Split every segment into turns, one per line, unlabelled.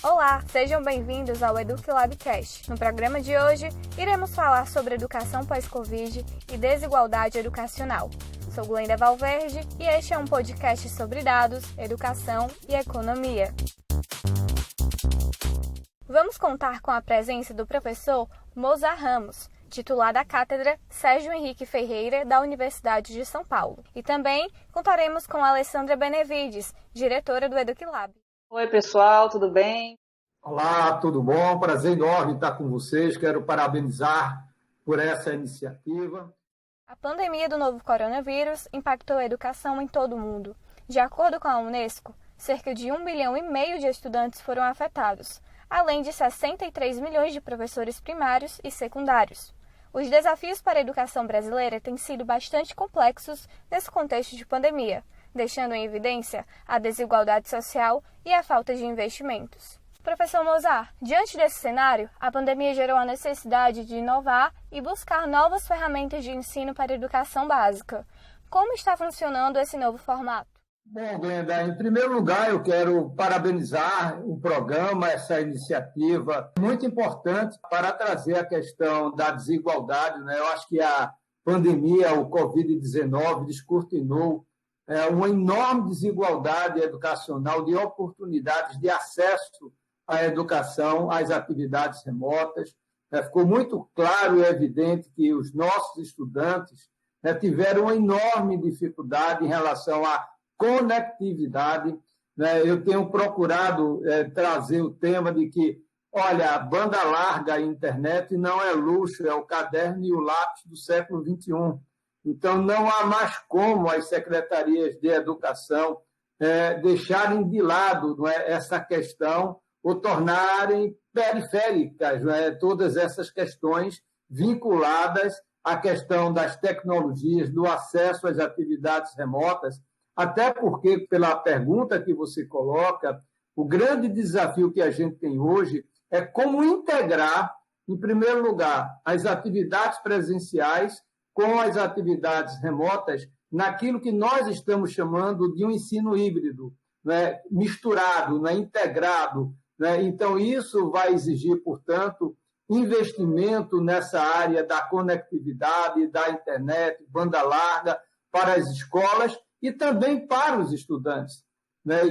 Olá, sejam bem-vindos ao EduquiLabcast. No programa de hoje, iremos falar sobre educação pós-Covid e desigualdade educacional. Sou Glenda Valverde e este é um podcast sobre dados, educação e economia. Vamos contar com a presença do professor Mozar Ramos, titular da Cátedra Sérgio Henrique Ferreira, da Universidade de São Paulo. E também contaremos com a Alessandra Benevides, diretora do EduquiLab.
Oi, pessoal, tudo bem?
Olá, tudo bom? Prazer enorme estar com vocês. Quero parabenizar por essa iniciativa.
A pandemia do novo coronavírus impactou a educação em todo o mundo. De acordo com a Unesco, cerca de 1,5 bilhão de estudantes foram afetados, além de 63 milhões de professores primários e secundários. Os desafios para a educação brasileira têm sido bastante complexos nesse contexto de pandemia, deixando em evidência a desigualdade social e a falta de investimentos. Professor Mozar, diante desse cenário, a pandemia gerou a necessidade de inovar e buscar novas ferramentas de ensino para a educação básica. Como está funcionando esse novo formato?
Bom, Glenda, em primeiro lugar, eu quero parabenizar o programa, essa iniciativa muito importante para trazer a questão da desigualdade, né? Eu acho que a pandemia, o Covid-19, descortinou uma enorme desigualdade educacional, de oportunidades de acesso à educação, às atividades remotas. Ficou muito claro e evidente que os nossos estudantes tiveram uma enorme dificuldade em relação à conectividade. Eu tenho procurado trazer o tema de que, olha, a banda larga, a internet não é luxo, é o caderno e o lápis do século XXI. Então, não há mais como as secretarias de educação deixarem de lado essa questão ou tornarem periféricas todas essas questões vinculadas à questão das tecnologias, do acesso às atividades remotas, até porque, pela pergunta que você coloca, o grande desafio que a gente tem hoje é como integrar, em primeiro lugar, as atividades presenciais com as atividades remotas naquilo que nós estamos chamando de um ensino híbrido, misturado, integrado. Então, isso vai exigir, portanto, investimento nessa área da conectividade, da internet, banda larga, para as escolas e também para os estudantes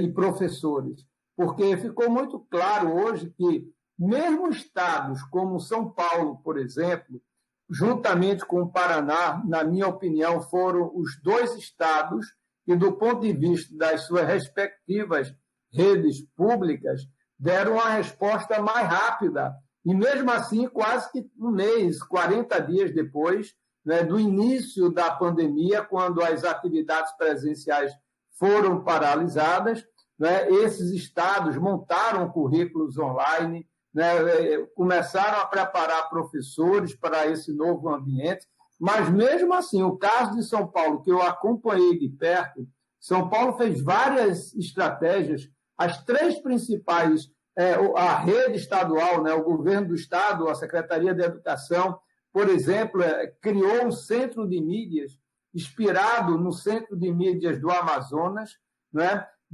e professores. Porque ficou muito claro hoje que, mesmo estados como São Paulo, por exemplo, juntamente com o Paraná, na minha opinião, foram os dois estados que, do ponto de vista das suas respectivas redes públicas, deram uma resposta mais rápida. E, mesmo assim, quase que um mês, 40 dias depois do início da pandemia, quando as atividades presenciais foram paralisadas, esses estados montaram currículos online, começaram a preparar professores para esse novo ambiente, mas, mesmo assim, o caso de São Paulo, que eu acompanhei de perto, São Paulo fez várias estratégias. As três principais, a rede estadual, o governo do estado, a Secretaria de Educação, por exemplo, criou um centro de mídias inspirado no Centro de Mídias do Amazonas,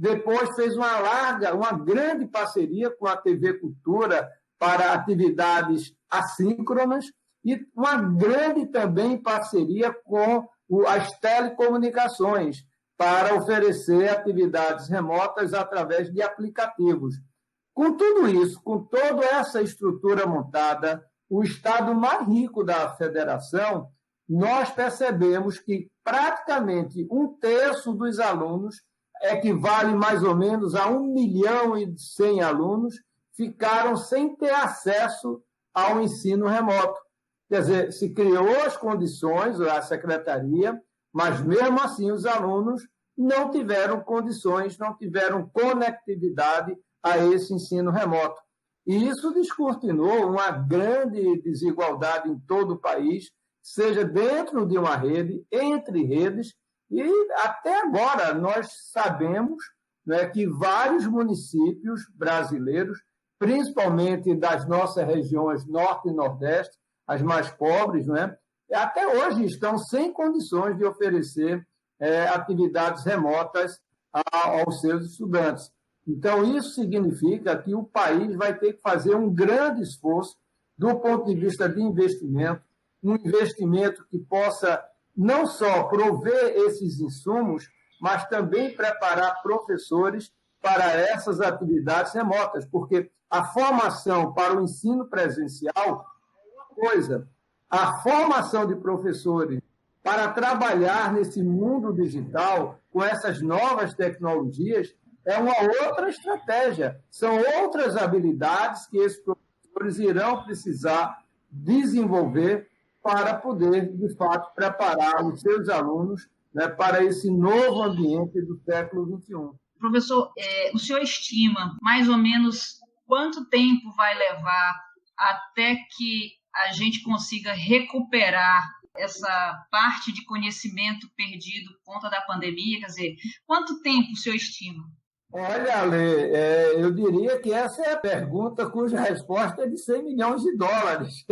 Depois fez uma grande parceria com a TV Cultura para atividades assíncronas e uma grande também parceria com as telecomunicações para oferecer atividades remotas através de aplicativos. Com tudo isso, com toda essa estrutura montada, o estado mais rico da federação, nós percebemos que praticamente 1/3 dos alunos, equivale mais ou menos a 1.100.000 alunos, ficaram sem ter acesso ao ensino remoto. Quer dizer, se criou as condições, a secretaria, mas mesmo assim os alunos não tiveram condições, não tiveram conectividade a esse ensino remoto. E isso descortinou uma grande desigualdade em todo o país, seja dentro de uma rede, entre redes, e até agora nós sabemos que vários municípios brasileiros, principalmente das nossas regiões norte e nordeste, as mais pobres, até hoje estão sem condições de oferecer atividades remotas aos seus estudantes. Então, isso significa que o país vai ter que fazer um grande esforço do ponto de vista de investimento, um investimento que possa não só prover esses insumos, mas também preparar professores para essas atividades remotas, porque a formação para o ensino presencial é uma coisa, a formação de professores para trabalhar nesse mundo digital, com essas novas tecnologias, é uma outra estratégia. São outras habilidades que esses professores irão precisar desenvolver para poder, de fato, preparar os seus alunos, né, para esse novo ambiente do século XXI.
Professor, o senhor estima mais ou menos quanto tempo vai levar até que a gente consiga recuperar essa parte de conhecimento perdido por conta da pandemia? Quer dizer, quanto tempo o senhor estima?
Olha, Ale, eu diria que essa é a pergunta cuja resposta é de 100 milhões de dólares.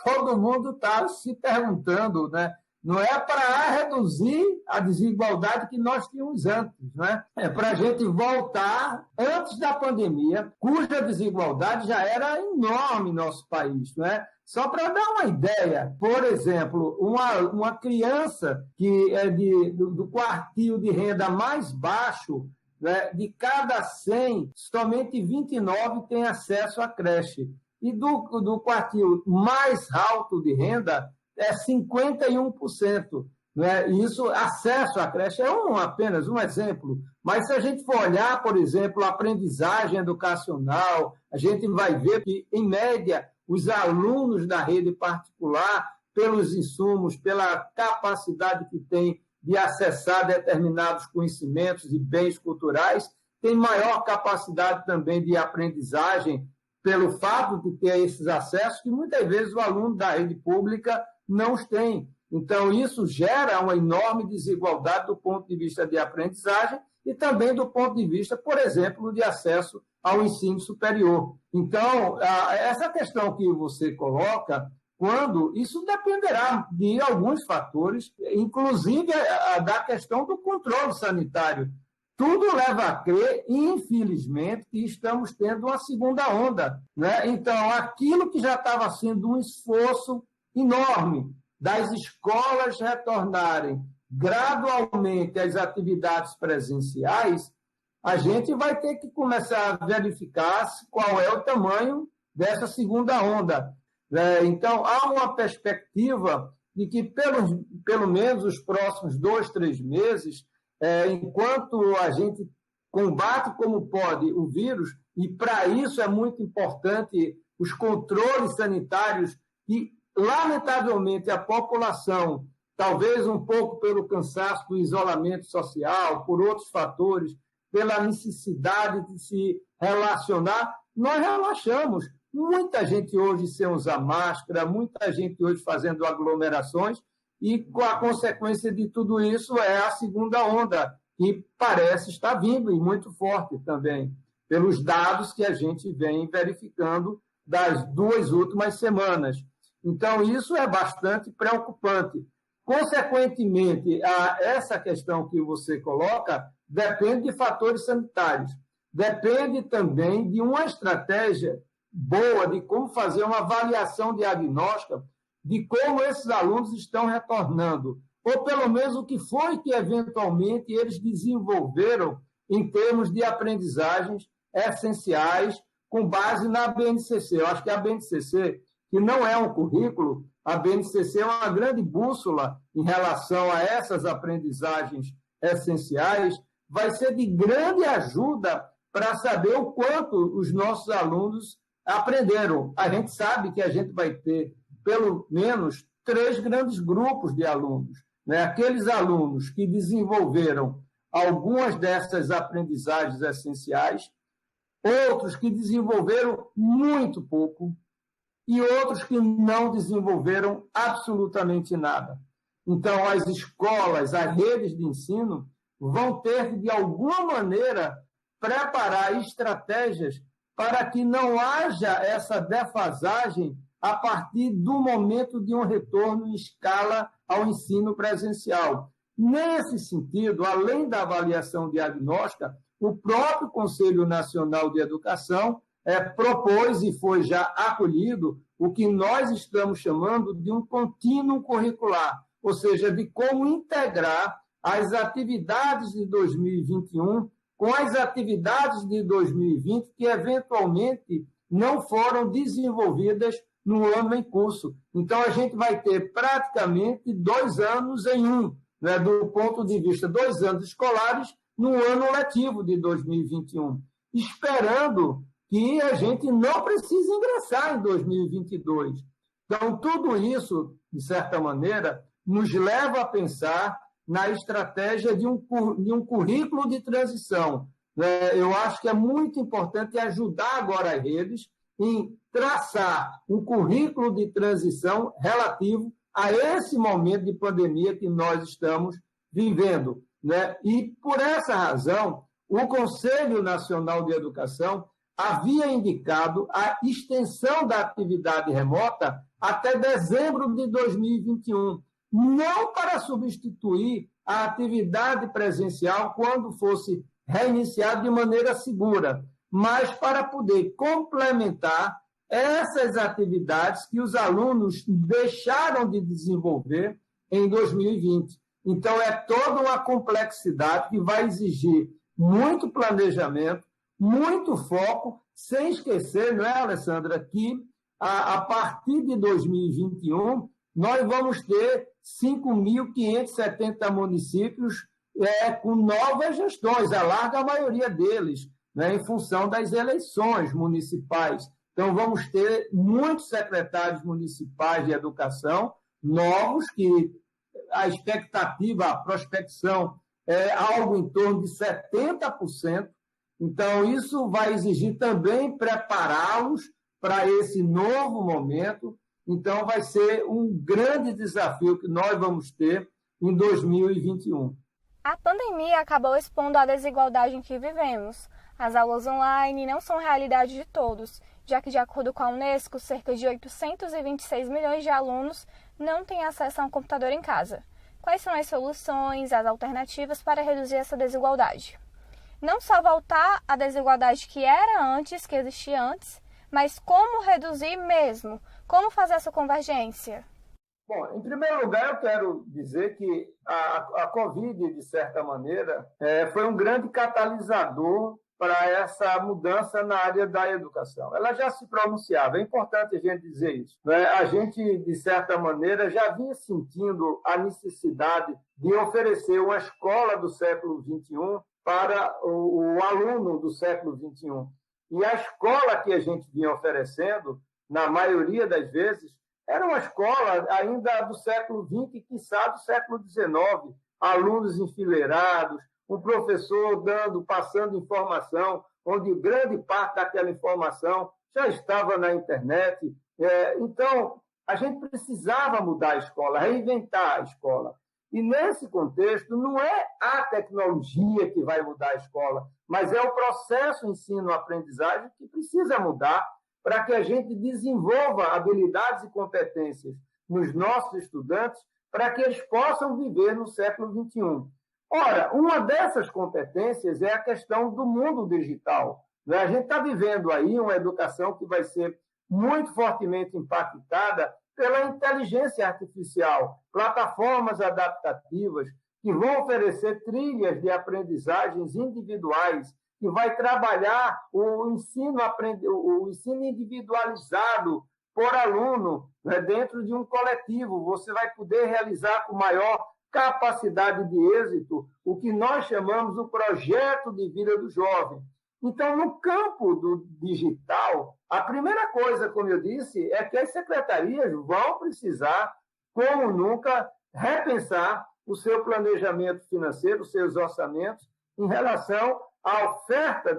Todo mundo está se perguntando, né? Não é para reduzir a desigualdade que nós tínhamos antes, né? É para a gente voltar antes da pandemia, cuja desigualdade já era enorme no nosso país, né? Só para dar uma ideia, por exemplo, uma criança que é do quartil de renda mais baixo, né, de cada 100, somente 29 têm acesso à creche. E do quartil mais alto de renda, é 51%. Né? E isso, acesso à creche, é apenas um exemplo. Mas se a gente for olhar, por exemplo, a aprendizagem educacional, a gente vai ver que, em média, os alunos da rede particular, pelos insumos, pela capacidade que tem de acessar determinados conhecimentos e bens culturais, têm maior capacidade também de aprendizagem pelo fato de ter esses acessos que muitas vezes o aluno da rede pública não os tem. Então, isso gera uma enorme desigualdade do ponto de vista de aprendizagem e também do ponto de vista, por exemplo, de acesso ao ensino superior. Então, essa questão que você coloca, quando isso dependerá de alguns fatores, inclusive da questão do controle sanitário. Tudo leva a crer, infelizmente, que estamos tendo uma segunda onda, né? Então, aquilo que já estava sendo um esforço enorme das escolas retornarem gradualmente às atividades presenciais, a gente vai ter que começar a verificar qual é o tamanho dessa segunda onda. Então, há uma perspectiva de que, pelo menos, os próximos 2, 3 meses, enquanto a gente combate como pode o vírus, e para isso é muito importante os controles sanitários, que, lamentavelmente, a população, talvez um pouco pelo cansaço do isolamento social, por outros fatores, pela necessidade de se relacionar, nós relaxamos. Muita gente hoje sem usar máscara, muita gente hoje fazendo aglomerações, e a consequência de tudo isso é a segunda onda, que parece estar vindo, e muito forte também, pelos dados que a gente vem verificando das 2 últimas semanas. Então, isso é bastante preocupante. Consequentemente, essa questão que você coloca depende de fatores sanitários, depende também de uma estratégia boa de como fazer uma avaliação diagnóstica de como esses alunos estão retornando, ou pelo menos o que foi que, eventualmente, eles desenvolveram em termos de aprendizagens essenciais com base na BNCC. Eu acho que a BNCC, que não é um currículo, a BNCC é uma grande bússola em relação a essas aprendizagens essenciais, vai ser de grande ajuda para saber o quanto os nossos alunos aprenderam. A gente sabe que a gente vai ter, pelo menos, 3 grandes grupos de alunos, né? Aqueles alunos que desenvolveram algumas dessas aprendizagens essenciais, outros que desenvolveram muito pouco e outros que não desenvolveram absolutamente nada. Então, as escolas, as redes de ensino vão ter que, de alguma maneira, preparar estratégias para que não haja essa defasagem a partir do momento de um retorno em escala ao ensino presencial. Nesse sentido, além da avaliação diagnóstica, o próprio Conselho Nacional de Educação propôs e foi já acolhido o que nós estamos chamando de um contínuo curricular, ou seja, de como integrar as atividades de 2021 com as atividades de 2020 que, eventualmente, não foram desenvolvidas no ano em curso. Então, a gente vai ter praticamente 2 anos em um, né, do ponto de vista 2 anos escolares no ano letivo de 2021, esperando que a gente não precise ingressar em 2022. Então, tudo isso, de certa maneira, nos leva a pensar na estratégia de um currículo de transição. Eu acho que é muito importante ajudar agora as redes em traçar um currículo de transição relativo a esse momento de pandemia que nós estamos vivendo, né? E, por essa razão, o Conselho Nacional de Educação havia indicado a extensão da atividade remota até dezembro de 2021, não para substituir a atividade presencial quando fosse reiniciada de maneira segura, mas para poder complementar essas atividades que os alunos deixaram de desenvolver em 2020. Então, é toda uma complexidade que vai exigir muito planejamento, muito foco, sem esquecer, não é, Alessandra, que a partir de 2021 nós vamos ter 5.570 municípios com novas gestões, a larga maioria deles, né, em função das eleições municipais. Então, vamos ter muitos secretários municipais de educação novos, que a expectativa, a prospecção é algo em torno de 70%. Então, isso vai exigir também prepará-los para esse novo momento. Então, vai ser um grande desafio que nós vamos ter em 2021.
A pandemia acabou expondo a desigualdade em que vivemos. As aulas online não são realidade de todos, já que, de acordo com a Unesco, cerca de 826 milhões de alunos não têm acesso a um computador em casa. Quais são as soluções, as alternativas para reduzir essa desigualdade? Não só voltar à desigualdade que era antes, que existia antes, mas como reduzir mesmo? Como fazer essa convergência?
Bom, em primeiro lugar, eu quero dizer que a Covid, de certa maneira, foi um grande catalisador para essa mudança na área da educação. Ela já se pronunciava, é importante a gente dizer isso, né? A gente, de certa maneira, já vinha sentindo a necessidade de oferecer uma escola do século XXI para o aluno do século XXI. E a escola que a gente vinha oferecendo, na maioria das vezes, era uma escola ainda do século XX, quiçá do século XIX, alunos enfileirados, um professor passando informação, onde grande parte daquela informação já estava na internet. Então, a gente precisava mudar a escola, reinventar a escola. E, nesse contexto, não é a tecnologia que vai mudar a escola, mas é o processo ensino-aprendizagem que precisa mudar para que a gente desenvolva habilidades e competências nos nossos estudantes para que eles possam viver no século XXI. Ora, uma dessas competências é a questão do mundo digital. A gente está vivendo aí uma educação que vai ser muito fortemente impactada pela inteligência artificial, plataformas adaptativas que vão oferecer trilhas de aprendizagens individuais, que vai trabalhar o ensino individualizado por aluno, né, dentro de um coletivo. Você vai poder realizar com maior capacidade de êxito o que nós chamamos o projeto de vida do jovem. Então, no campo do digital, a primeira coisa, como eu disse, é que as secretarias vão precisar, como nunca, repensar o seu planejamento financeiro, os seus orçamentos, em relação à oferta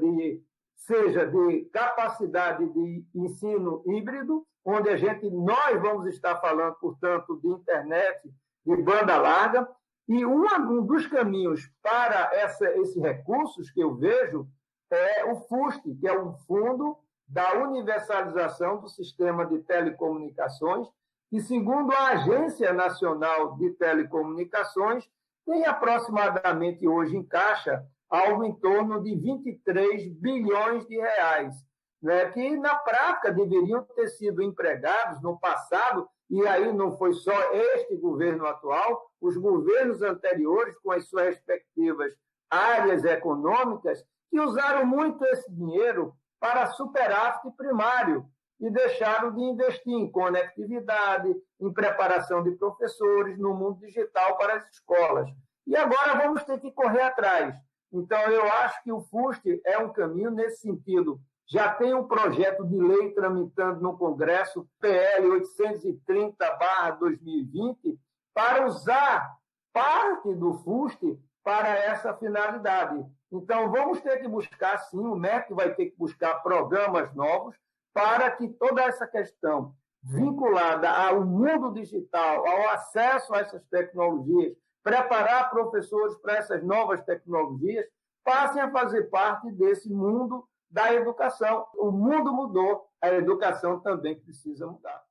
seja de capacidade de ensino híbrido, onde nós vamos estar falando, portanto, de internet, de banda larga, e um dos caminhos para esses recursos que eu vejo é o FUST, que é um fundo da universalização do sistema de telecomunicações, que, segundo a Agência Nacional de Telecomunicações, tem aproximadamente hoje em caixa algo em torno de 23 bilhões de reais, né, que na prática deveriam ter sido empregados no passado, e aí não foi só este governo atual, os governos anteriores, com as suas respectivas áreas econômicas, que usaram muito esse dinheiro para superávit primário e deixaram de investir em conectividade, em preparação de professores, no mundo digital para as escolas. E agora vamos ter que correr atrás. Então, eu acho que o FUST é um caminho nesse sentido. Já tem um projeto de lei tramitando no Congresso, PL 830/2020, para usar parte do FUST para essa finalidade. Então, vamos ter que buscar, sim, o MEC vai ter que buscar programas novos para que toda essa questão vinculada ao mundo digital, ao acesso a essas tecnologias, preparar professores para essas novas tecnologias, passem a fazer parte desse mundo da educação. O mundo mudou, a educação também precisa mudar.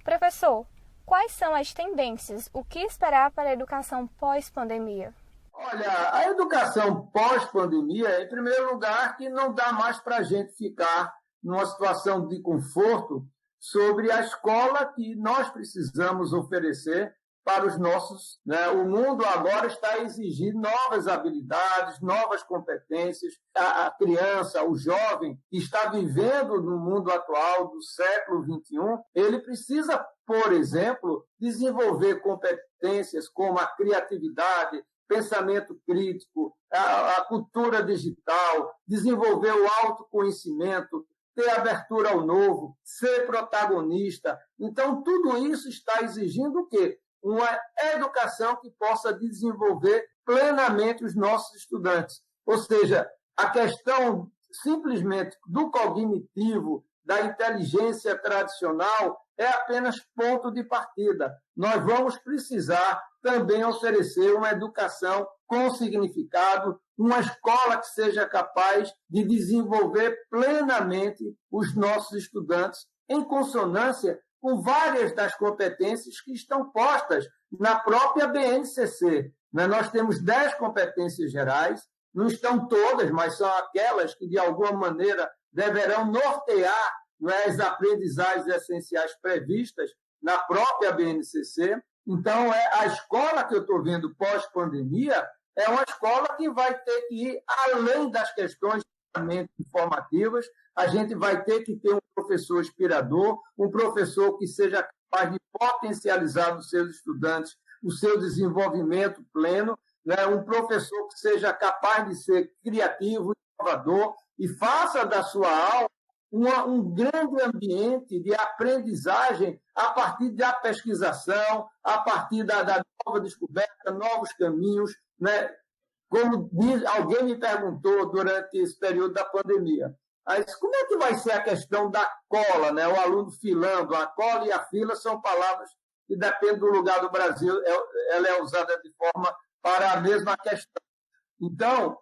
Professor, quais são as tendências? O que esperar para a educação pós-pandemia?
Olha, a educação pós-pandemia, em primeiro lugar, que não dá mais para a gente ficar numa situação de conforto sobre a escola que nós precisamos oferecer para os nossos, né? O mundo agora está a exigir novas habilidades, novas competências. A criança, o jovem que está vivendo no mundo atual do século XXI, ele precisa, por exemplo, desenvolver competências como a criatividade, pensamento crítico, a cultura digital, desenvolver o autoconhecimento, ter abertura ao novo, ser protagonista. Então, tudo isso está exigindo o quê? Uma educação que possa desenvolver plenamente os nossos estudantes. Ou seja, a questão simplesmente do cognitivo, da inteligência tradicional, é apenas ponto de partida. Nós vamos precisar também oferecer uma educação com significado, uma escola que seja capaz de desenvolver plenamente os nossos estudantes em consonância com várias das competências que estão postas na própria BNCC. Nós temos 10 competências gerais, não estão todas, mas são aquelas que, de alguma maneira, deverão nortear as aprendizagens essenciais previstas na própria BNCC. Então, a escola que eu estou vendo pós-pandemia é uma escola que vai ter que ir além das questões informativas. A gente vai ter que ter um professor inspirador, um professor que seja capaz de potencializar nos seus estudantes o seu desenvolvimento pleno, né? Um professor que seja capaz de ser criativo, inovador e faça da sua aula um grande ambiente de aprendizagem a partir da pesquisação, a partir da nova descoberta, novos caminhos, né? Como alguém me perguntou durante esse período da pandemia, como é que vai ser a questão da cola, né? O aluno filando, a cola e a fila são palavras que dependem do lugar do Brasil, ela é usada de forma para a mesma questão. Então,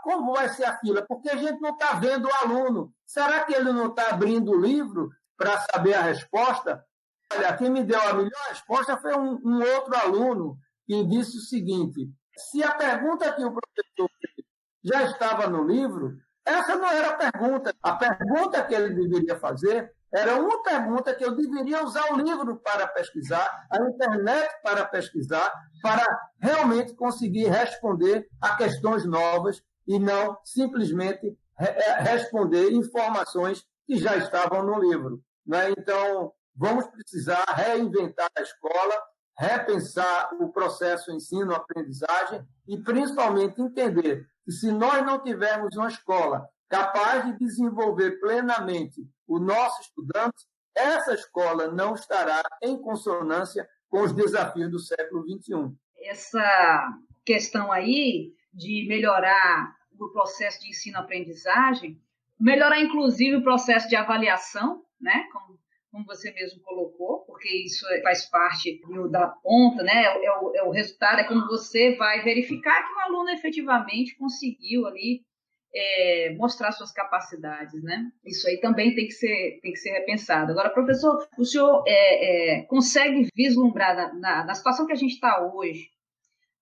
como vai ser a fila? Porque a gente não está vendo o aluno. Será que ele não está abrindo o livro para saber a resposta? Olha, quem me deu a melhor resposta foi um outro aluno que disse o seguinte: se a pergunta que o professor fez já estava no livro, essa não era a pergunta. A pergunta que ele deveria fazer era uma pergunta que eu deveria usar o livro para pesquisar, a internet para pesquisar, para realmente conseguir responder a questões novas e não simplesmente responder informações que já estavam no livro, né? Então, vamos precisar reinventar a escola, repensar o processo ensino-aprendizagem e, principalmente, entender que se nós não tivermos uma escola capaz de desenvolver plenamente o nosso estudante, essa escola não estará em consonância com os desafios do século XXI.
Essa questão aí de melhorar o processo de ensino-aprendizagem, melhorar inclusive o processo de avaliação, né? Como você mesmo colocou, porque isso faz parte da ponta, né? O resultado, é quando você vai verificar que o aluno efetivamente conseguiu ali mostrar suas capacidades, né? Isso aí também tem que ser repensado. Agora, professor, o senhor consegue vislumbrar na situação que a gente está hoje,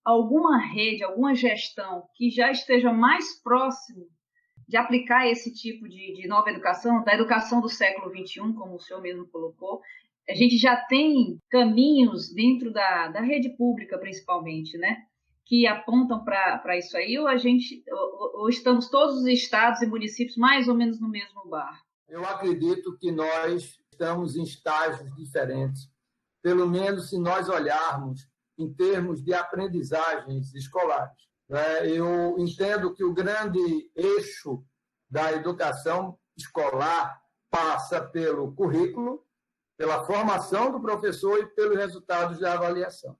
alguma rede, alguma gestão que já esteja mais próximo de aplicar esse tipo de nova educação, da educação do século XXI, como o senhor mesmo colocou? A gente já tem caminhos dentro da rede pública, principalmente, né, que apontam para isso aí, ou estamos todos os estados e municípios mais ou menos no mesmo barco?
Eu acredito que nós estamos em estágios diferentes, pelo menos se nós olharmos em termos de aprendizagens escolares. Eu entendo que o grande eixo da educação escolar passa pelo currículo, pela formação do professor e pelos resultados da avaliação.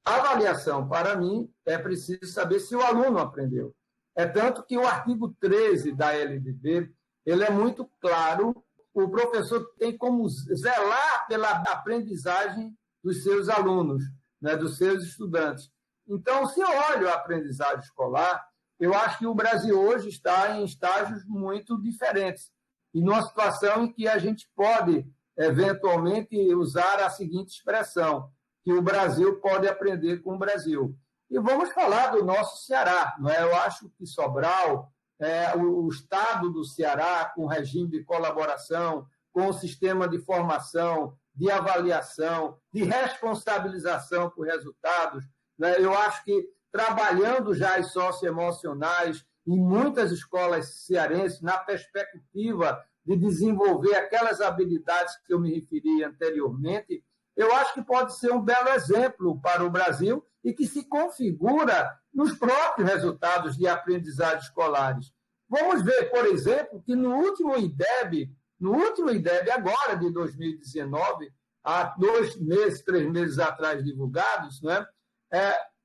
A avaliação, para mim, é preciso saber se o aluno aprendeu. É tanto que o artigo 13 da LDB, ele é muito claro, o professor tem como zelar pela aprendizagem dos seus alunos, né, dos seus estudantes. Então, se eu olho a aprendizagem escolar, eu acho que o Brasil hoje está em estágios muito diferentes e numa situação em que a gente pode, eventualmente, usar a seguinte expressão, que o Brasil pode aprender com o Brasil. E vamos falar do nosso Ceará. Não é? Eu acho que Sobral, o estado do Ceará, com regime de colaboração, com o sistema de formação, de avaliação, de responsabilização por resultados, né? Eu acho que trabalhando já as socioemocionais em muitas escolas cearenses, na perspectiva de desenvolver aquelas habilidades que eu me referi anteriormente, eu acho que pode ser um belo exemplo para o Brasil e que se configura nos próprios resultados de aprendizagem escolares. Vamos ver, por exemplo, que no último IDEB agora de 2019, há 2 meses, 3 meses atrás divulgados, né,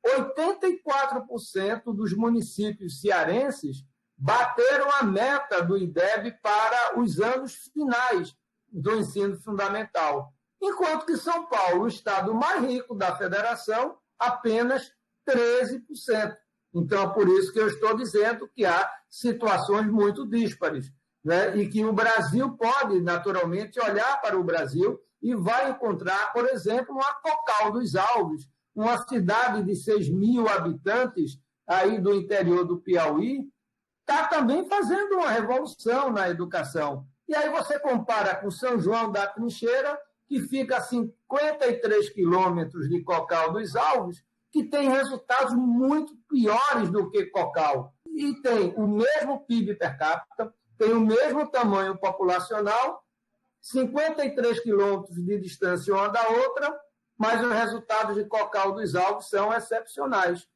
84% dos municípios cearenses bateram a meta do IDEB para os anos finais do ensino fundamental, enquanto que São Paulo, o estado mais rico da federação, apenas 13%. Então, por isso que eu estou dizendo que há situações muito díspares, né? E que o Brasil pode, naturalmente, olhar para o Brasil e vai encontrar, por exemplo, uma Cocal dos Alves, uma cidade de 6.000 habitantes aí do interior do Piauí, está também fazendo uma revolução na educação. E aí você compara com São João da Trincheira, que fica a 53 quilômetros de Cocal dos Alves, que tem resultados muito piores do que Cocal. E tem o mesmo PIB per capita, tem o mesmo tamanho populacional, 53 quilômetros de distância uma da outra, mas os resultados de Cocal dos Alves são excepcionais.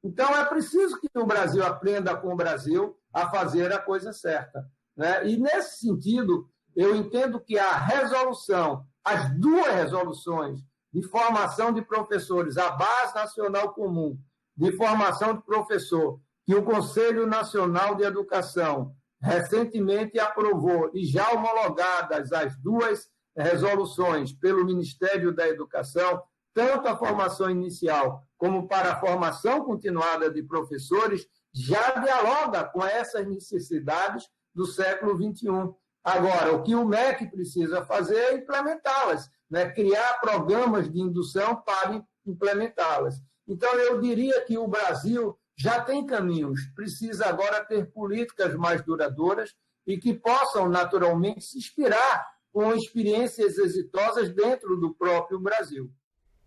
Então, é preciso que o Brasil aprenda com o Brasil a fazer a coisa certa, né? E, nesse sentido, eu entendo que a resolução, as 2 resoluções de formação de professores, a Base Nacional Comum de Formação de Professor, que o Conselho Nacional de Educação recentemente aprovou e já homologadas as 2 resoluções pelo Ministério da Educação, tanto a formação inicial como para a formação continuada de professores, já dialoga com essas necessidades do século XXI. Agora, o que o MEC precisa fazer é implementá-las, né? Criar programas de indução para implementá-las. Então, eu diria que o Brasil já tem caminhos, precisa agora ter políticas mais duradouras e que possam, naturalmente, se inspirar com experiências exitosas dentro do próprio Brasil.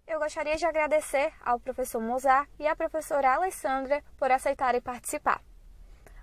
Eu gostaria de agradecer ao professor Mozart e à professora Alessandra por aceitarem participar.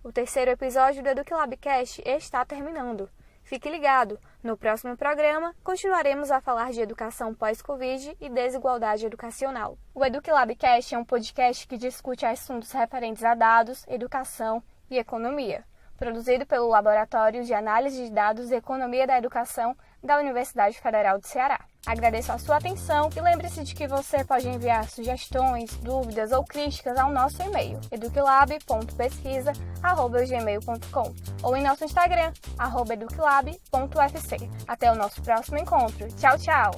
O 3º episódio do EduquiLabcast está terminando. Fique ligado, no próximo programa continuaremos a falar de educação pós-Covid e desigualdade educacional. O EduquiLabcast é um podcast que discute assuntos referentes a dados, educação e economia, produzido pelo Laboratório de Análise de Dados e Economia da Educação da Universidade Federal do Ceará. Agradeço a sua atenção e lembre-se de que você pode enviar sugestões, dúvidas ou críticas ao nosso e-mail eduquilab.pesquisa@gmail.com ou em nosso Instagram, @eduquilab.ufc. Até o nosso próximo encontro. Tchau, tchau!